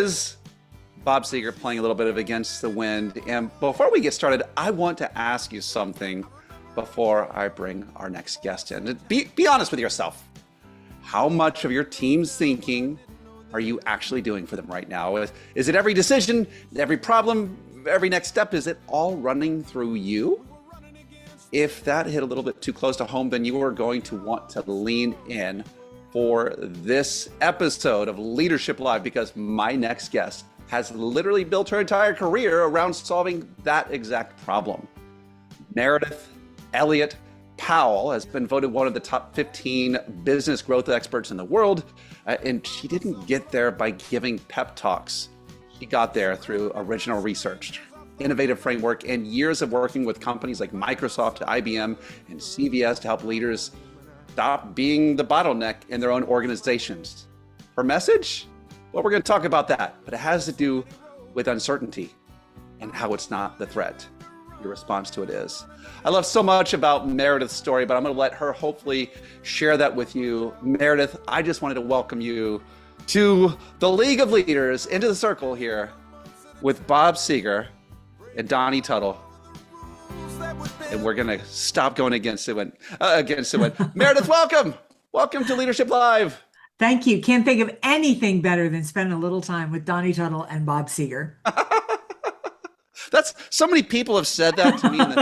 is Bob Seger playing a little bit of Against the Wind. And before we get started, I want to ask you something before I bring our next guest in. Be honest with yourself. How much of your team's thinking are you actually doing for them right now? Is it every decision, every problem, every next step? Is it all running through you? If that hit a little bit too close to home, then you are going to want to lean in for this episode of Leadership Live, because my next guest has literally built her entire career around solving that exact problem. Meridith Elliott Powell has been voted one of the top 15 business growth experts in the world, and she didn't get there by giving pep talks. She got there through original research, innovative framework, and years of working with companies like Microsoft, IBM, and CVS to help leaders stop being the bottleneck in their own organizations. Her message? Well, we're going to talk about that, but it has to do with uncertainty and how it's not the threat. Your response to it is. I love so much about Meredith's story, but I'm going to let her hopefully share that with you. Meredith, I just wanted to welcome you to the League of Leaders, into the circle here with Bob Seger and Donnie Tuttle. And we're going to stop going against it. Meredith, welcome. Welcome to Leadership Live. Thank you. Can't think of anything better than spending a little time with Donnie Tuttle and Bob Seger. That's so many people have said that to me in the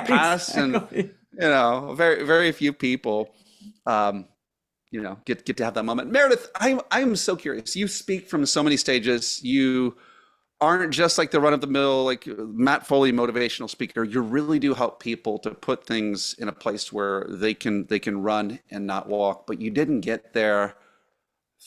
past, exactly. And very, very few people, get to have that moment. Meredith, I'm so curious. You speak from so many stages. You aren't just like the run-of-the-mill, like Matt Foley motivational speaker. You really do help people to put things in a place where they can run and not walk. But you didn't get there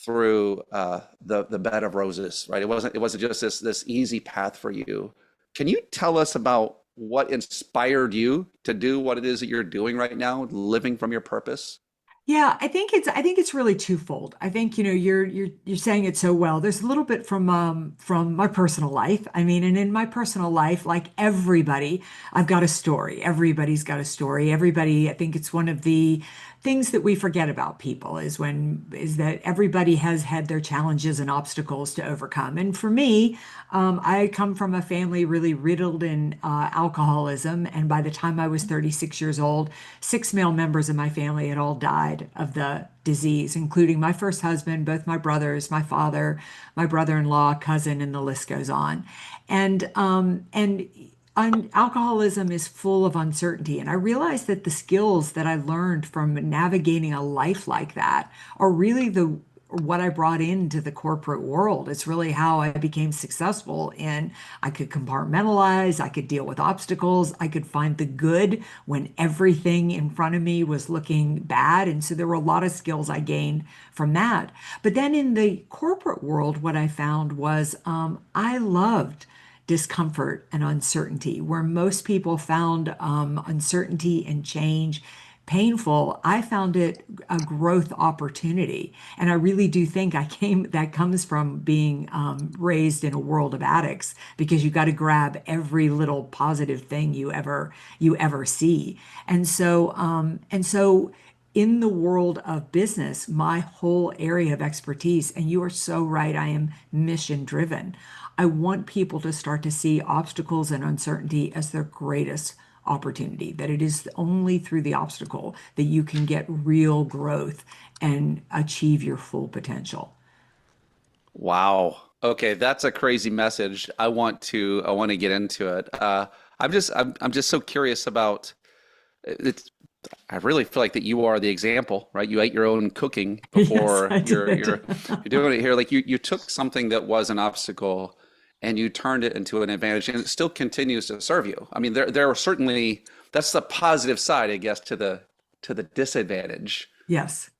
through the bed of roses, right? It wasn't just this easy path for you. Can you tell us about what inspired you to do what it is that you're doing right now, living from your purpose? Yeah, I think it's really twofold. I think, you're saying it so well. There's a little bit from my personal life. I mean, and in my personal life, like everybody, I've got a story. Everybody's got a story. Everybody, I think it's one of the things that we forget about people is that everybody has had their challenges and obstacles to overcome. And for me, I come from a family really riddled in alcoholism. And by the time I was 36 years old, 6 male members of my family had all died of the disease, including my first husband, both my brothers, my father, my brother-in-law, cousin, and the list goes on. And alcoholism is full of uncertainty. And I realized that the skills that I learned from navigating a life like that are really what I brought into the corporate world. It's really how I became successful in I could compartmentalize, I could deal with obstacles, I could find the good when everything in front of me was looking bad. And so there were a lot of skills I gained from that. But then in the corporate world, what I found was I loved discomfort and uncertainty. Where most people found uncertainty and change painful, I found it a growth opportunity. And I really do think that comes from being raised in a world of addicts, because you got to grab every little positive thing you ever see. And so in the world of business, my whole area of expertise, and you are so right, I am mission driven. I want people to start to see obstacles and uncertainty as their greatest opportunity, that it is only through the obstacle that you can get real growth and achieve your full potential. Wow. Okay, that's a crazy message. I want to get into it. I'm just so curious about it. I really feel like that you are the example, right? You ate your own cooking before. Yes, you're doing it here. Like you took something that was an obstacle and you turned it into an advantage, and it still continues to serve you. I mean, there are certainly, that's the positive side, I guess, to the disadvantage. Yes.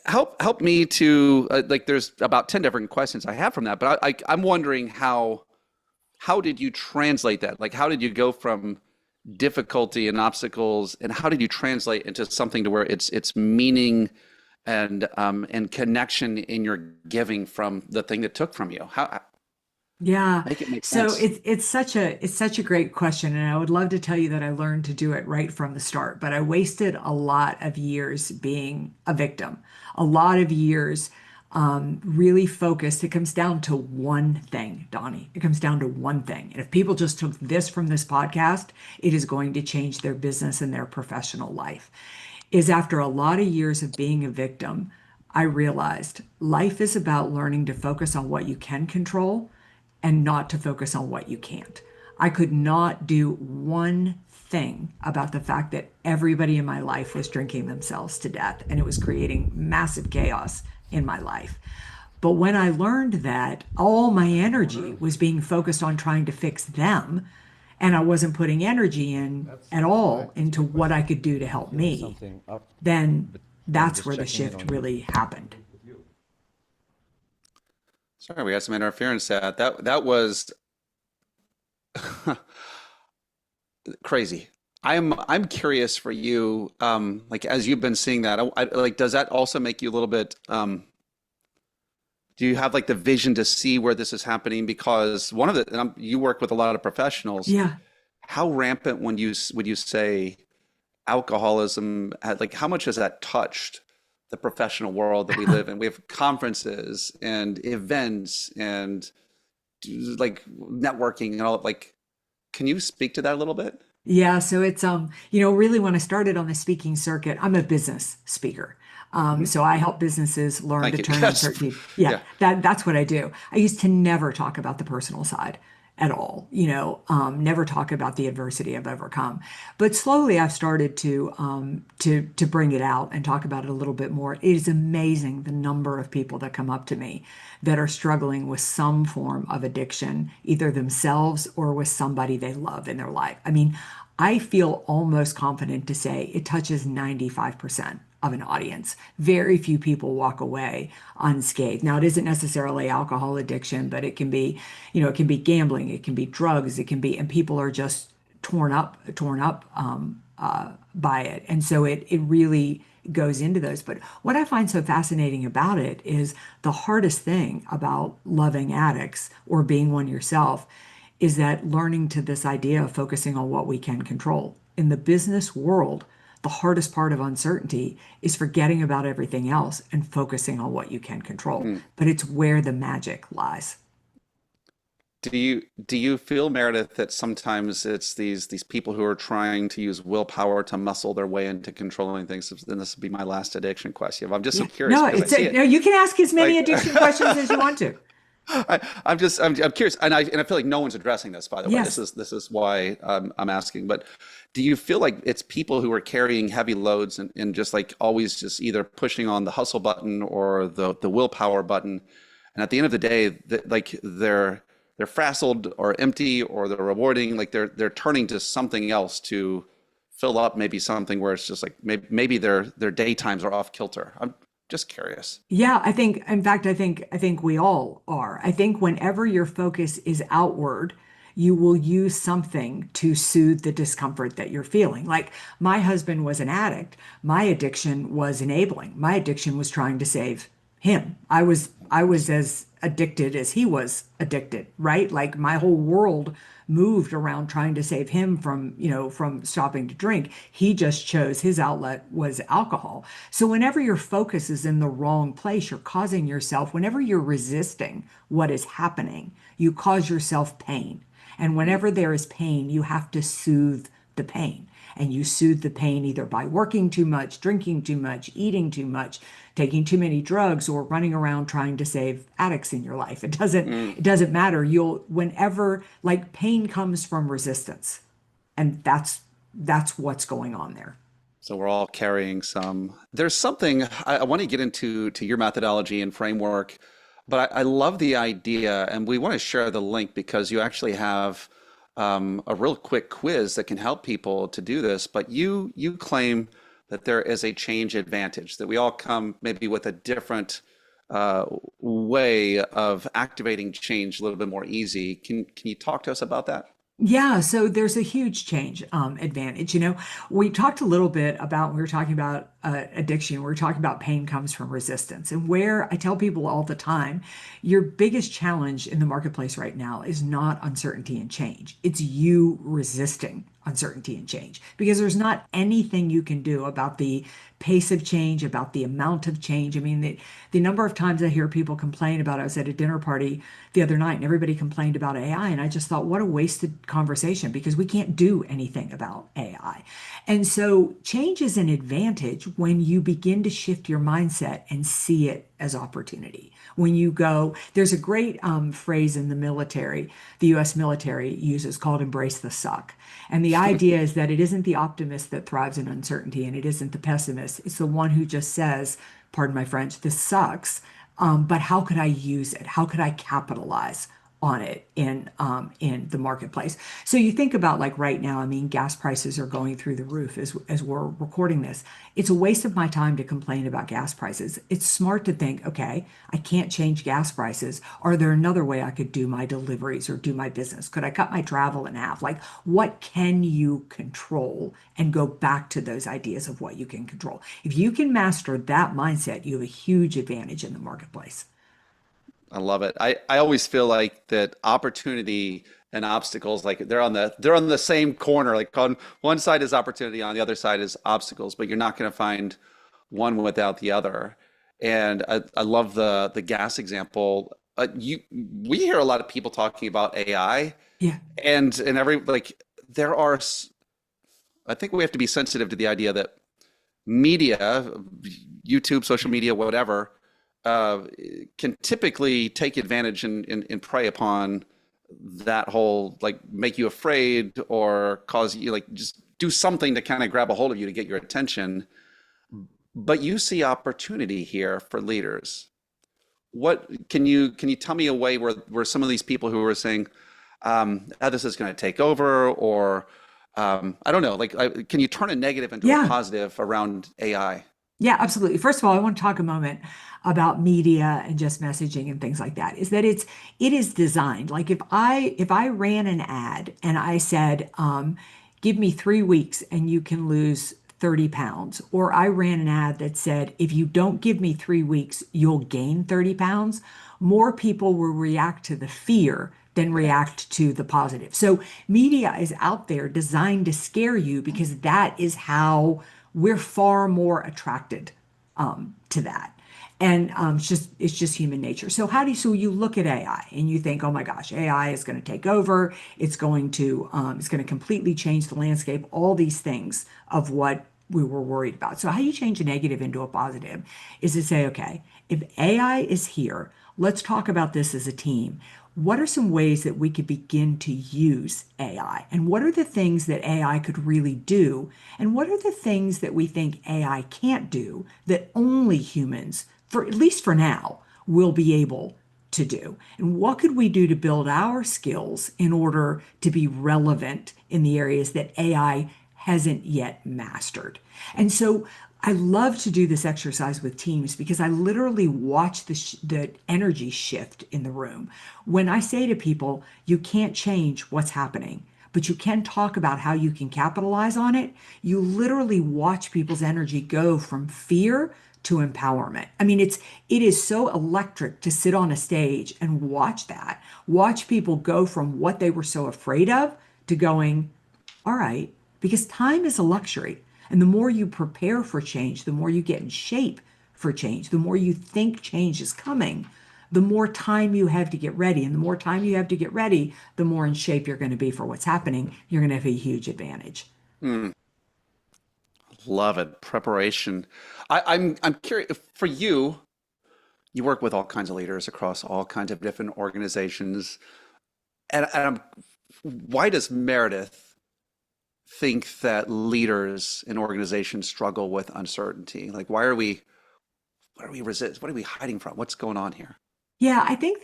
Help me to like. There's about 10 different questions I have from that, but I'm wondering how did you translate that? Like, how did you go from difficulty and obstacles, and how did you translate into something to where it's meaning and connection in your giving from the thing that took from you? How Yeah. make it make So sense? it's such a great question. And I would love to tell you that I learned to do it right from the start, but I wasted a lot of years being a victim, a lot of years really focused. It comes down to one thing, Donnie. It comes down to one thing. And if people just took this from this podcast, it is going to change their business and their professional life. Is after a lot of years of being a victim, I realized life is about learning to focus on what you can control and not to focus on what you can't. I could not do one thing about the fact that everybody in my life was drinking themselves to death and it was creating massive chaos in my life. But when I learned that all my energy was being focused on trying to fix them, and I wasn't putting energy in at all into what I could do to help me, then that's where the shift really happened. Sorry, we had some interference. That was crazy. I'm curious for you, like as you've been seeing that, like does that also make you a little bit do you have like the vision to see where this is happening? Because one of the you work with a lot of professionals. Yeah. How rampant would you say alcoholism like how much has that touched the professional world that we live in? We have conferences and events and like networking and all like can you speak to that a little bit? Yeah, so it's really when I started on the speaking circuit, I'm a business speaker. So I help businesses learn Thank to you. turn Yes. uncertainty. Yeah, Yeah. that's what I do. I used to never talk about the personal side at all, never talk about the adversity I've overcome. But slowly I've started to bring it out and talk about it a little bit more. It is amazing the number of people that come up to me that are struggling with some form of addiction, either themselves or with somebody they love in their life. I mean, I feel almost confident to say it touches 95% of an audience. Very few people walk away unscathed. Now, it isn't necessarily alcohol addiction, but it can be, it can be gambling, it can be drugs, it can be, and people are just torn up by it. And so it really goes into those. But what I find so fascinating about it is the hardest thing about loving addicts or being one yourself is that learning to this idea of focusing on what we can control. In the business world, the hardest part of uncertainty is forgetting about everything else and focusing on what you can control. Mm. But it's where the magic lies. Do you feel, Meredith, that sometimes it's these people who are trying to use willpower to muscle their way into controlling things? And this would be my last addiction question. I'm just so Yeah. curious No, because I see it. no, you can ask as many Like addiction questions as you want to. I'm curious, and I feel like no one's addressing this. By the way, Yes. this is why I'm asking. But do you feel like it's people who are carrying heavy loads and just like always just either pushing on the hustle button or the willpower button, and at the end of the day, like they're frazzled or empty or they're rewarding, like they're turning to something else to fill up maybe something where it's just like maybe their daytimes are off kilter. I'm just curious. Yeah, I think, in fact, I think we all are. I think whenever your focus is outward, you will use something to soothe the discomfort that you're feeling. Like my husband was an addict. My addiction was enabling. My addiction was trying to save him. I was as addicted as he was addicted, right? Like my whole world moved around trying to save him from stopping to drink. He just chose his outlet was alcohol. So whenever your focus is in the wrong place, you're causing yourself, whenever you're resisting what is happening, you cause yourself pain. And whenever there is pain, you have to soothe the pain. And you soothe the pain either by working too much, drinking too much, eating too much, taking too many drugs, or running around trying to save addicts in your life. It doesn't Mm. it doesn't matter. Whenever, like, pain comes from resistance. And that's what's going on there. So we're all carrying some. There's something I want to get into to your methodology and framework, but I love the idea, and we want to share the link because you actually have a real quick quiz that can help people to do this. But you claim that there is a change advantage, that we all come maybe with a different way of activating change a little bit more easy. Can you talk to us about that? Yeah, so there's a huge change advantage. We talked a little bit about, we were talking about addiction. We're talking about pain comes from resistance. And where I tell people all the time, your biggest challenge in the marketplace right now is not uncertainty and change. It's you resisting uncertainty and change because there's not anything you can do about the pace of change, about the amount of change. I mean, the number of times I hear people complain about, I was at a dinner party the other night and everybody complained about AI. And I just thought, what a wasted conversation because we can't do anything about AI. And so change is an advantage when you begin to shift your mindset and see it as opportunity. When you go, there's a great phrase in the military, the US military uses called embrace the suck. And the idea is that it isn't the optimist that thrives in uncertainty and it isn't the pessimist. It's the one who just says, pardon my French, this sucks, but how could I use it? How could I capitalize on it in the marketplace? So you think about like right now, I mean, gas prices are going through the roof as we're recording this. It's a waste of my time to complain about gas prices. It's smart to think, okay, I can't change gas prices. Are there another way I could do my deliveries or do my business? Could I cut my travel in half? Like, what can you control? And go back to those ideas of what you can control. If you can master that mindset, you have a huge advantage in the marketplace. I love it. I always feel like that opportunity and obstacles, like they're on the same corner. Like on one side is opportunity, on the other side is obstacles, but you're not going to find one without the other. And I love the gas example. We hear a lot of people talking about AI, Yeah. and every like there are. I think we have to be sensitive to the idea that media, YouTube, social media, whatever, uh, can typically take advantage and prey upon that whole, like, make you afraid or cause you, like, just do something to kind of grab a hold of you to get your attention. But you see opportunity here for leaders. What can you tell me a way where some of these people who are saying, this is going to take over, or I don't know, like, can you turn a negative into a Yeah. positive around AI? Yeah, absolutely. First of all, I want to talk a moment about media and just messaging and things like that. Is that it is designed. Like if I ran an ad and I said, give me 3 weeks and you can lose 30 pounds, or I ran an ad that said, if you don't give me 3 weeks, you'll gain 30 pounds, more people will react to the fear than react to the positive. So media is out there designed to scare you because that is how we're far more attracted to that. And it's just human nature. So so you look at AI and you think, oh my gosh, AI is going to take over. It's going to completely change the landscape, all these things of what we were worried about. So how you change a negative into a positive is to say, okay, if AI is here, let's talk about this as a team. What are some ways that we could begin to use AI? And what are the things that AI could really do? And what are the things that we think AI can't do that only humans, for at least for now, will be able to do? And what could we do to build our skills in order to be relevant in the areas that AI hasn't yet mastered? And so I love to do this exercise with teams because I literally watch the energy shift in the room. When I say to people, you can't change what's happening, but you can talk about how you can capitalize on it, you literally watch people's energy go from fear to empowerment. I mean, it is so electric to sit on a stage and watch that. Watch people go from what they were so afraid of to going, all right, because time is a luxury. And the more you prepare for change, the more you get in shape for change, the more you think change is coming, the more time you have to get ready. And the more time you have to get ready, the more in shape you're going to be for what's happening. You're going to have a huge advantage. Hmm. Love it. Preparation. I'm curious for you. You work with all kinds of leaders across all kinds of different organizations, why does Meredith think that leaders in organizations struggle with uncertainty? Like, why are we resist? What are we hiding from? What's going on here? Yeah, I think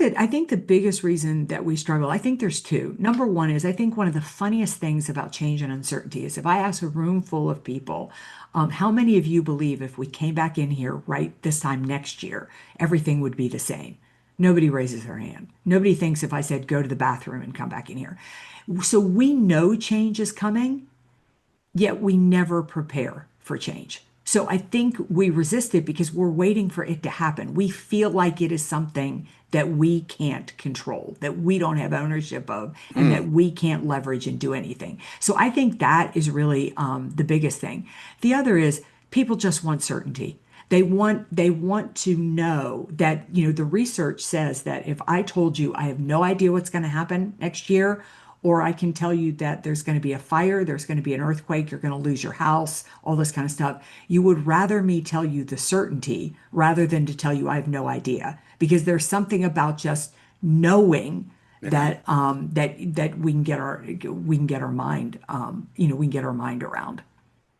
the biggest reason that we struggle, I think there's two. Number one is I think one of the funniest things about change and uncertainty is if I ask a room full of people, how many of you believe if we came back in here right this time next year, everything would be the same? Nobody raises their hand. Nobody thinks if I said go to the bathroom and come back in here. So we know change is coming, yet we never prepare for change. So I think we resist it because we're waiting for it to happen. We feel like it is something that we can't control, that we don't have ownership of, and that Mm. we can't leverage and do anything. So I think that is really the biggest thing. The other is people just want certainty. They want to know that, the research says that if I told you I have no idea what's going to happen next year, or I can tell you that there's going to be a fire, there's going to be an earthquake, you're going to lose your house, all this kind of stuff. You would rather me tell you the certainty rather than to tell you I have no idea, because there's something about just knowing Yeah. that we can get our mind we can get our mind around.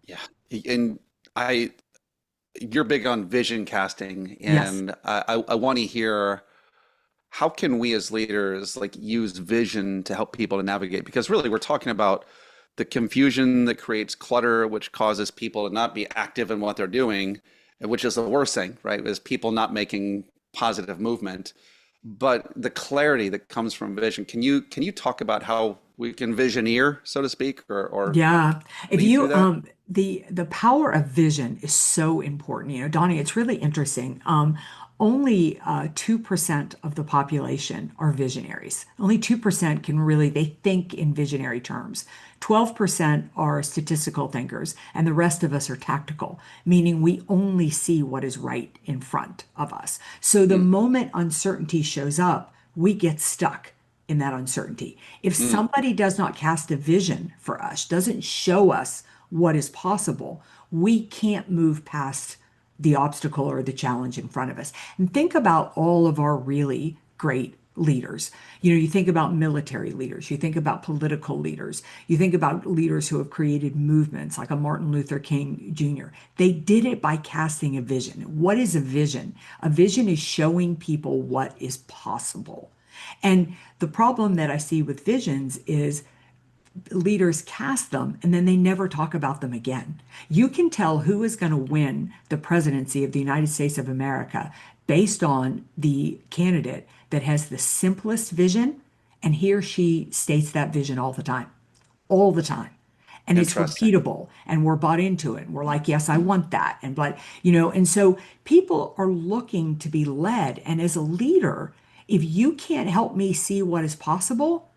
Yeah. And I, you're big on vision casting, Yes. and I want to hear how can we as leaders like use vision to help people to navigate? Because really, we're talking about the confusion that creates clutter, which causes people to not be active in what they're doing, and which is the worst thing, right? Is people not making positive movement. But the clarity that comes from vision, can you talk about how we can visioneer, so to speak, or Yeah. If lead through you that? the power of vision is so important. Donnie, it's really interesting. Only 2% of the population are visionaries. Only 2% can really, they think in visionary terms. 12% are statistical thinkers, and the rest of us are tactical, meaning we only see what is right in front of us. So the Mm, moment uncertainty shows up, we get stuck in that uncertainty. If mm, somebody does not cast a vision for us, doesn't show us what is possible, we can't move past the obstacle or the challenge in front of us. And think about all of our really great leaders. You think about military leaders, you think about political leaders, you think about leaders who have created movements like a Martin Luther King Jr. They did it by casting a vision. What is a vision? A vision is showing people what is possible. And the problem that I see with visions is leaders cast them and then they never talk about them again. You can tell who is going to win the presidency of the United States of America based on the candidate that has the simplest vision, and he or she states that vision all the time. And it's interesting. repeatable, and we're bought into it. And we're like, yes, I want that. And so people are looking to be led. And as a leader, if you can't help me see what is possible,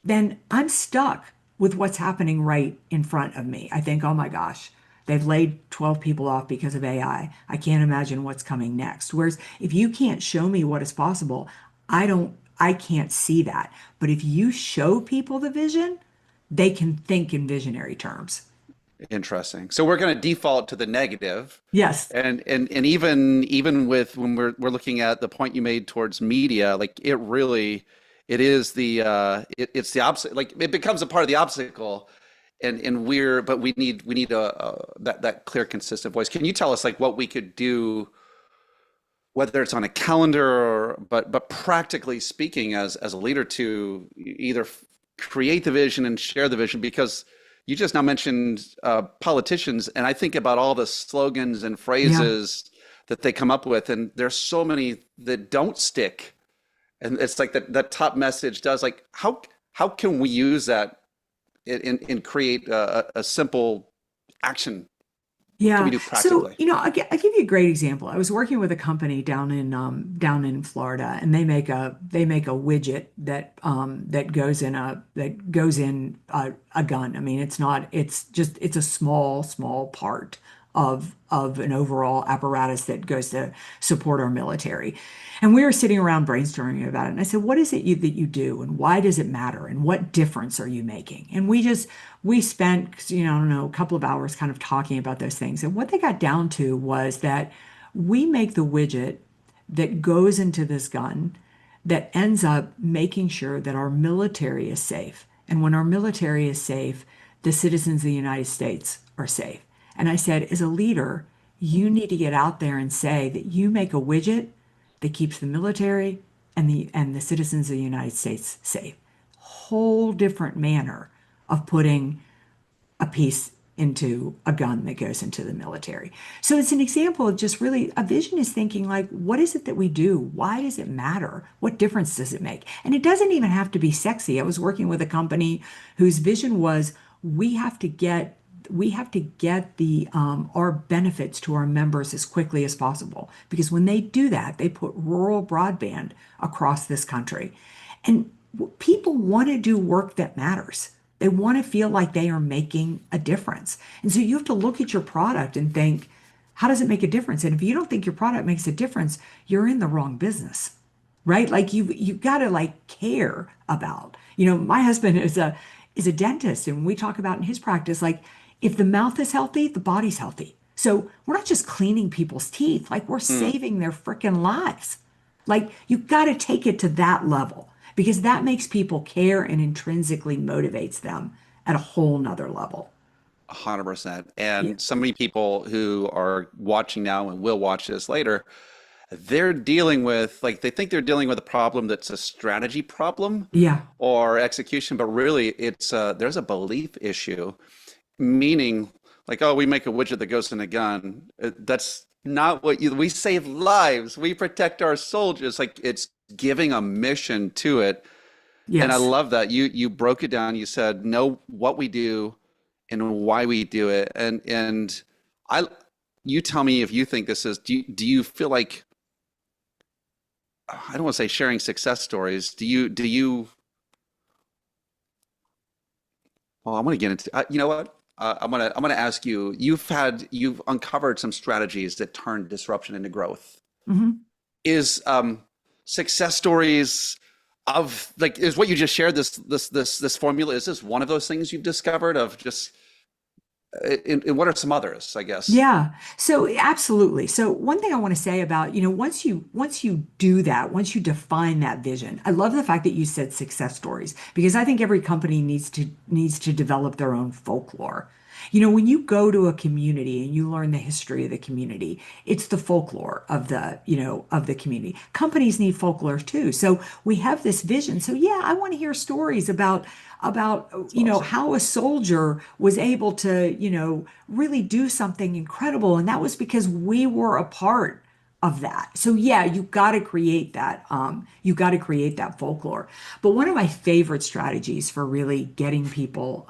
then I'm stuck with what's happening right in front of me. I think, oh my gosh, they've laid 12 people off because of AI. I can't imagine what's coming next. Whereas if you can't show me what is possible, I can't see that. But if you show people the vision, they can think in visionary terms. Interesting. So we're going to default to the negative, Yes. and even with when we're looking at the point you made towards media, like it really it is it's the opposite. Like it becomes a part of the obstacle, and but we need that clear, consistent voice. Can you tell us like what we could do, whether it's on a calendar or but practically speaking as a leader to either create the vision and share the vision? Because you just now mentioned politicians, and I think about all the slogans and Yeah. phrases that they come up with, and there's so many that don't stick. And it's like that top message does. Like how can we use that and create a simple action? What can we Yeah. do So, practically? I'll give you a great example. I was working with a company down in Florida, and they make a widget that goes in a gun. I mean, it's a small part of an overall apparatus that goes to support our military. And we were sitting around brainstorming about it. And I said, what is it that you do, and why does it matter, and what difference are you making? And we spent, I don't know, a couple of hours kind of talking about those things. And what they got down to was that we make the widget that goes into this gun that ends up making sure that our military is safe. And when our military is safe, the citizens of the United States are safe. And I said, as a leader, you need to get out there and say that you make a widget that keeps the military and the citizens of the United States safe. Whole different manner of putting a piece into a gun that goes into the military. So it's an example of just really a vision is thinking like, what is it that we do? Why does it matter? What difference does it make? And it doesn't even have to be sexy. I was working with a company whose vision was we have to get we have to get the our benefits to our members as quickly as possible, because when they do that, they put rural broadband across this country. And people want to do work that matters. They want to feel like they are making a difference. And so you have to look at your product and think, how does it make a difference? And if you don't think your product makes a difference, you're in the wrong business, right? Like you've got to like care about. My husband is a dentist, and we talk about in his practice, like if the mouth is healthy, the body's healthy. So we're not just cleaning people's teeth, like we're Mm, saving their freaking lives. Like you got to take it to that level, because that makes people care and intrinsically motivates them at a whole nother level. 100%. Yeah. And so many people who are watching now and will watch this later, they're dealing with, like, they think they're dealing with a problem that's a strategy problem Yeah. or execution, but really there's a belief issue, meaning like, oh, we make a widget that goes in a gun. That's not we save lives. We protect our soldiers. Like, it's giving a mission to it. And I Yes. love that you broke it down. You said know what we do and why we do it. And I you tell me if you think this is, do you feel like, I don't want to say sharing success stories. Do you well, I'm going to get into, you know what? I'm going to ask you, you've uncovered some strategies that turn disruption into growth. Hmm. Is success stories of, like, is what you just shared, this formula, is this one of those things you've discovered of just, and what are some others, I guess? Yeah. So absolutely. So one thing I want to say about, once you do that, once you define that vision, I love the fact that you said success stories, because I think every company needs to develop their own folklore. When you go to a community and you learn the history of the community, it's the folklore of the community. Companies need folklore too. So we have this vision. So yeah, I want to hear stories about That's awesome. how a soldier was able to really do something incredible, and that was because we were a part of that. So yeah, you got to create that folklore. But one of my favorite strategies for really getting people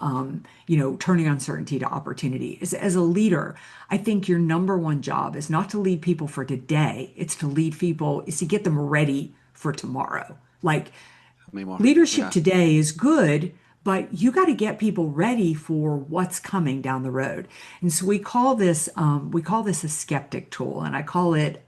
turning uncertainty to opportunity is, as a leader, I think your number one job is not to lead people for today, is to get them ready for tomorrow. Like, Tell me more. leadership Yeah. today is good, but you got to get people ready for what's coming down the road. And so we call this a skeptic tool, and I call it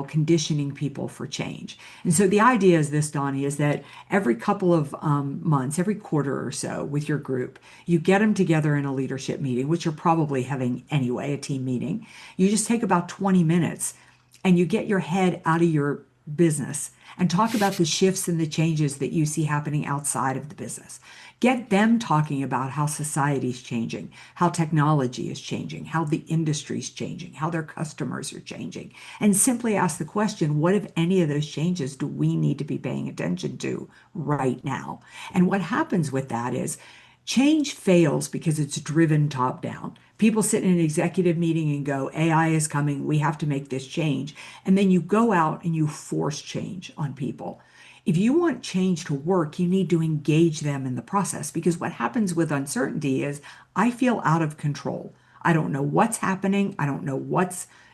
conditioning people for change. And so the idea is this, Donnie, is that every couple of months, every quarter or so, with your group, you get them together in a leadership meeting, which you're probably having anyway, a team meeting. You just take about 20 minutes and you get your head out of your business and talk about the shifts and the changes that you see happening outside of the business. Get them talking about how society is changing, how technology is changing, how the industry is changing, how their customers are changing. And simply ask the question, what, if any of those changes, do we need to be paying attention to right now? And what happens with that is change fails because it's driven top down. People sit in an executive meeting and go, AI is coming, we have to make this change. And then you go out and you force change on people. If you want change to work, you need to engage them in the process, because what happens with uncertainty is I feel out of control. I don't know what's happening. I don't know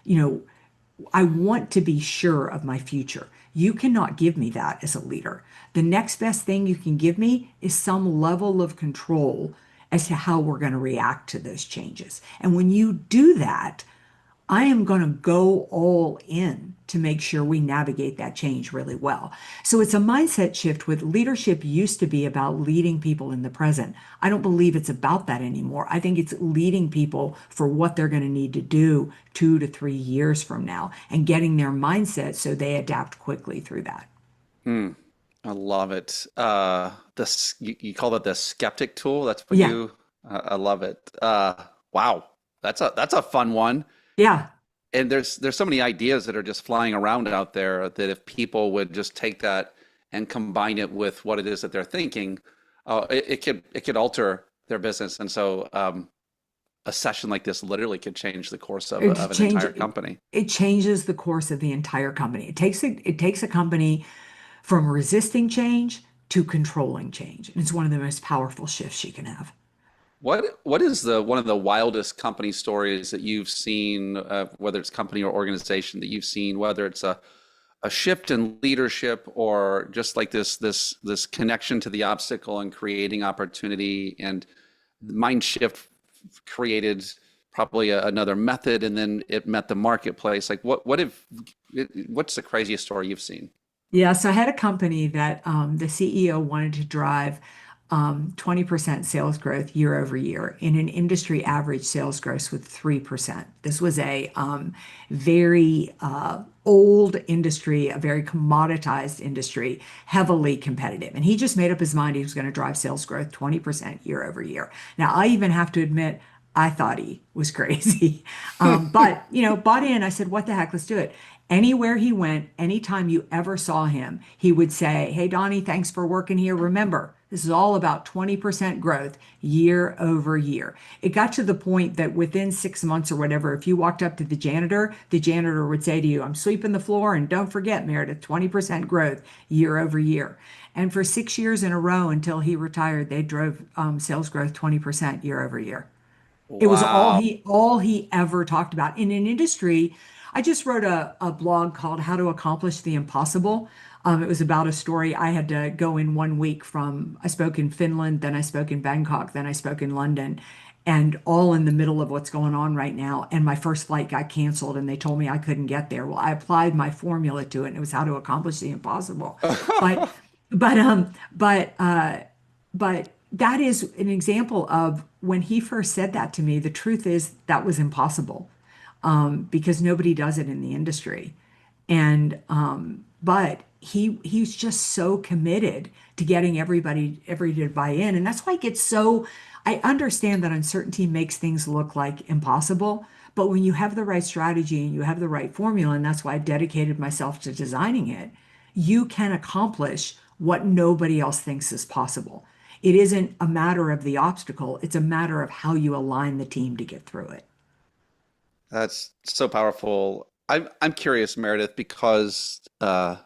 you know, I want to be sure of my future. You cannot give me that as a leader. The next best thing you can give me is some level of control as to how we're going to react to those changes. And when you do that, I am going to go all in to make sure we navigate that change really well. So it's a mindset shift. With leadership used to be about leading people in the present. I don't believe it's about that anymore. I think it's leading people for what they're going to need to do 2 to 3 years from now, and getting their mindset so they adapt quickly through that. Hmm. I love it. This you call that the skeptic tool. That's what Yeah. you. I love it. Wow, that's a fun one. Yeah. And there's so many ideas that are just flying around out there that if people would just take that and combine it with what it is that they're thinking, it could alter their business. And so a session like this literally could change the course of It of an change entire company. it changes the course of the entire company. It takes a company from resisting change to controlling change. And it's one of the most powerful shifts you can have. What is the one of the wildest company stories that you've seen, whether it's company or organization that you've seen, whether it's a shift in leadership or just like this connection to the obstacle and creating opportunity and mind shift created probably another method and then it met the marketplace. Like what's the craziest story you've seen? Yeah, so I had a company that the CEO wanted to drive 20% sales growth year over year in an industry average sales growth with 3%. This was a very old industry, a very commoditized industry, heavily competitive. And he just made up his mind he was going to drive sales growth 20% year over year. Now, I even have to admit, I thought he was crazy. But, bought in. I said, what the heck, let's do it. Anywhere he went, anytime you ever saw him, he would say, hey, Donnie, thanks for working here. Remember, this is all about 20% growth year over year. It got to the point that within 6 months or whatever, if you walked up to the janitor would say to you, I'm sweeping the floor and don't forget, Meredith, 20% growth year over year. And for 6 years in a row until he retired, they drove sales growth 20% year over year. It was Wow. all he ever talked about in an industry. I just wrote a blog called How to Accomplish the Impossible. It was about a story. I had to go in 1 week I spoke in Finland, then I spoke in Bangkok, then I spoke in London, and all in the middle of what's going on right now. And my first flight got canceled and they told me I couldn't get there. Well, I applied my formula to it and it was how to accomplish the impossible. But, but, um, but, uh, but that is an example of when he first said that to me, the truth is that was impossible because nobody does it in the industry. And but he's just so committed to getting everybody to buy in, and that's why it gets so. I understand that uncertainty makes things look like impossible, but when you have the right strategy and you have the right formula, and that's why I dedicated myself to designing it, you can accomplish what nobody else thinks is possible. It isn't a matter of the obstacle, it's a matter of how you align the team to get through it. That's so powerful. I'm curious, Meredith, because a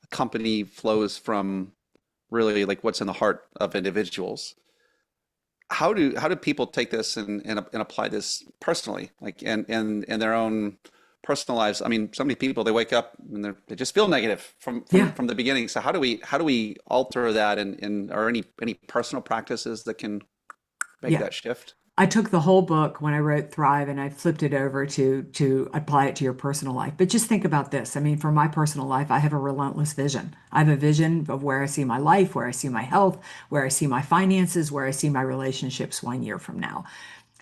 company flows from really like what's in the heart of individuals. How do people take this and apply this personally, like in their own personal lives? I mean, so many people they wake up and they just feel negative from from Yeah, from the beginning. So how do we alter that and or any personal practices that can make yeah. that shift? I took the whole book when I wrote Thrive and I flipped it over to apply it to your personal life. But just think about this. I mean, for my personal life, I have a relentless vision. I have a vision of where I see my life, where I see my health, where I see my finances, where I see my relationships 1 year from now.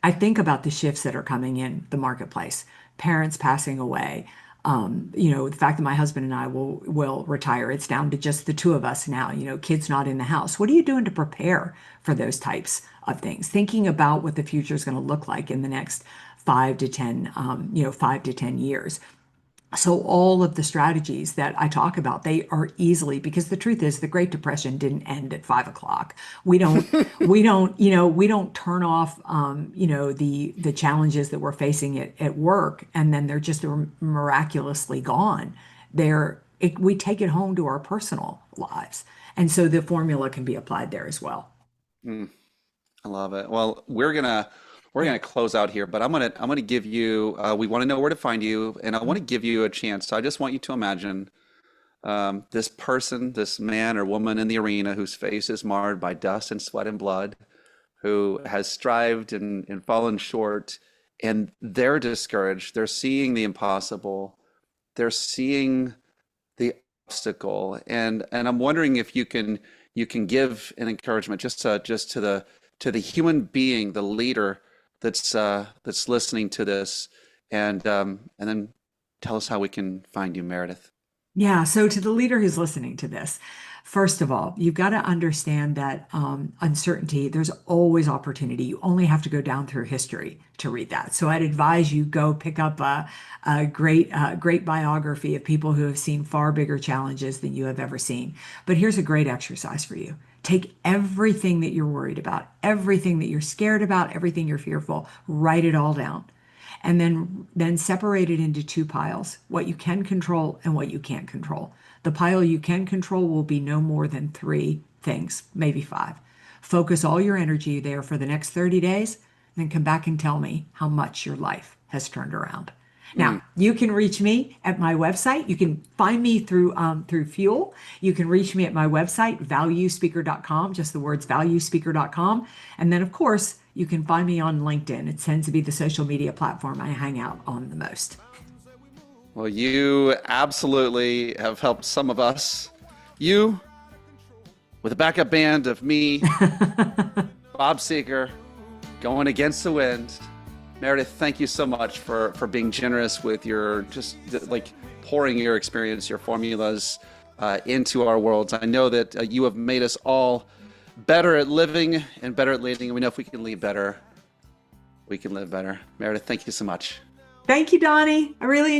I think about the shifts that are coming in the marketplace, parents passing away. The fact that my husband and I will retire, it's down to just the two of us now, kids not in the house. What are you doing to prepare for those types of things? Thinking about what the future is going to look like in the next 5 to 10 years. So all of the strategies that I talk about, they are easily because the truth is the Great Depression didn't end at 5 o'clock. We don't, we don't turn off, the challenges that we're facing at work and then they're just miraculously gone. We take it home to our personal lives, and so the formula can be applied there as well. Mm, I love it. Well, we're gonna close out here, but I'm gonna give you. We want to know where to find you, and I want to give you a chance. So I just want you to imagine this person, this man or woman in the arena whose face is marred by dust and sweat and blood, who has strived and fallen short, and they're discouraged. They're seeing the impossible. They're seeing the obstacle, and I'm wondering if you can give an encouragement just to the human being, the leader that's listening to this, and then tell us how we can find you, Meredith. Yeah, so to the leader who's listening to this, first of all, you've got to understand that uncertainty, there's always opportunity. You only have to go down through history to read that. So I'd advise you go pick up a great biography of people who have seen far bigger challenges than you have ever seen. But here's a great exercise for you. Take everything that you're worried about, everything that you're scared about, everything you're fearful, write it all down and then separate it into two piles, what you can control and what you can't control. The pile you can control will be no more than three things, maybe five. Focus all your energy there for the next 30 days, then come back and tell me how much your life has turned around. Now, you can reach me at my website. You can find me through Fuel. You can reach me at my website, valuespeaker.com, just the words valuespeaker.com. And then, of course, you can find me on LinkedIn. It tends to be the social media platform I hang out on the most. Well, you absolutely have helped some of us. You, with a backup band of me, Bob Seeger, going against the wind. Meredith, thank you so much for being generous with your just like pouring your experience, your formulas into our worlds. I know that you have made us all better at living and better at leading. And we know if we can lead better, we can live better. Meredith, thank you so much. Thank you, Donnie. I really